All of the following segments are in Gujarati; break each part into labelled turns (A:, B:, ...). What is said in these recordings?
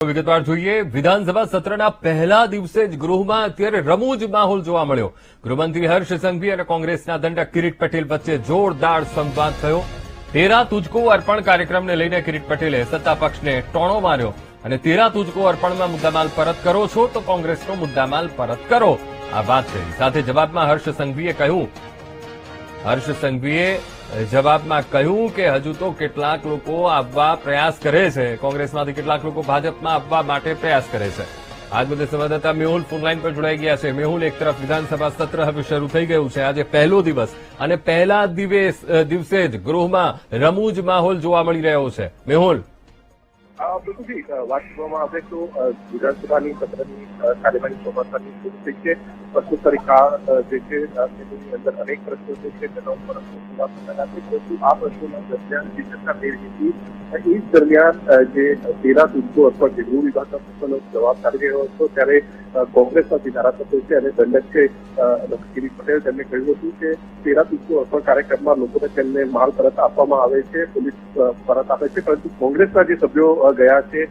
A: વિગતવાર જોઈએ વિધાનસભા સત્રના પહેલા દિવસે જ ગૃહમાં અત્યારે રમૂજ માહોલ જોવા મળ્યો। ગૃહમંત્રી હર્ષ સંઘવી અને કોંગ્રેસના દંડક કિરીટ પટેલ વચ્ચે જોરદાર સંવાદ થયો। તેરા તુજકો અર્પણ કાર્યક્રમને લઈને કિરીટ પટેલે સત્તા પક્ષને ટોણો માર્યો અને તેરા તુજકો અર્પણમાં મુદ્દામાલ પરત કરો છો તો કોંગ્રેસનો મુદ્દામાલ પરત કરો, આ વાત કરી। સાથે જવાબમાં હર્ષ સંઘવીએ જવાબમાં કહ્યું કે હજુ તો કેટલાક લોકો આવવા પ્રયાસ કરે છે, કોંગ્રેસમાંથી કેટલાક લોકો ભાજપમાં આવવા માટે પ્રયાસ કરે છે। આજ મુદ્દે સંવાદદાતા મેહુલ ફોનલાઈન પર જોડાઈ ગયા છે। મેહુલ, એક તરફ વિધાનસભા સત્ર હવે શરૂ થઈ ગયું છે, આજે પહેલો દિવસ અને પહેલા દિવસે જ ગૃહમાં રમૂજ માહોલ જોવા મળી રહ્યો છે। મેહુલ,
B: બિલકુલથી વાત કરવામાં આવે તો વિધાનસભાની સત્રની કાર્યવાહી ચોમાસાની શરૂ થઈ છે। પ્રશ્નોત્તરી કાળ જે છે તેની અંદર અનેક પ્રશ્નો જે છે તેના ઉપર પરંતુ આ પ્રશ્નોના દરમિયાન જે ચર્ચા થઈ રહી હતી એ જ દરમિયાન જે તેરા તુજકો અથવા જે ગૃહ વિભાગના પ્રશ્નનો જવાબ કાઢી રહ્યો હતો ત્યારે કોંગ્રેસના જે ધારાસભ્યો છે અને દંડક છે કિરીટ પટેલ તેમણે કહ્યું હતું કે તેરા તુજકો અર્પણ કાર્યક્રમમાં લોકોને તેમને માલ પરત આપવામાં આવે છે, પોલીસ પરત આપે છે, પરંતુ કોંગ્રેસના જે સભ્યો ગયા છે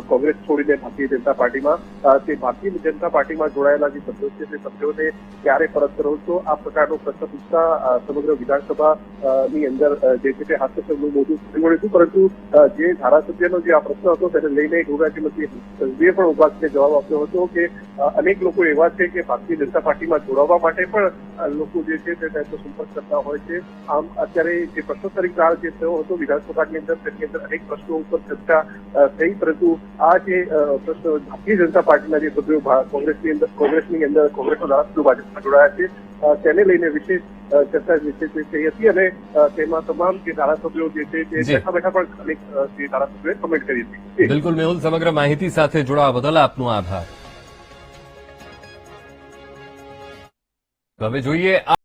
B: કોંગ્રેસ છોડીને ભારતીય જનતા પાર્ટીમાં, તે ભારતીય જનતા પાર્ટીમાં જોડાયેલા જે સભ્યો છે તે સભ્યોને ક્યારે પરત કરો છો આ પ્રકારનો પ્રશ્ન પૂછતા સમગ્ર વિધાનસભાની અંદર જે છે તે હાસ્યાસ્પદનું મોઢું ફરી વળ્યું હતું। પરંતુ જે ધારાસભ્યનો જે આ પ્રશ્ન હતો તેને લઈને ગૃહ રાજ્યમંત્રી સંઘવીએ પણ ઉભા થઈને જવાબ આપ્યો હતો કે અનેક લોકો એવા છે કે ભારતીય જનતા પાર્ટીમાં જોડાવા માટે પણ લોકો જે છે તે તેમનો સંપર્ક કરતા હોય છે। આમ અત્યારે જે પ્રશ્નોત્તરી કાળ જે થયો હતો વિધાનસભાની અંદર તેની અંદર અનેક પ્રશ્નો ઉપર ચર્ચા થઈ, પરંતુ આ જે પ્રશ્ન ભારતીય જનતા પાર્ટીના જે સભ્યો કોંગ્રેસના ધારાસભ્યો ભાજપમાં જોડાયા છે તેને લઈને વિશેષ ચર્ચા જે છે તે થઈ હતી અને તેમાં તમામ જે ધારાસભ્યો જે છે તે બેઠા બેઠા પણ અનેક જે ધારાસભ્યોએ કમેન્ટ કરી હતી।
A: બિલકુલ મેહુલ, સમગ્ર માહિતી સાથે જોડાવા બદલ આપનો આભાર। હવે જોઈએ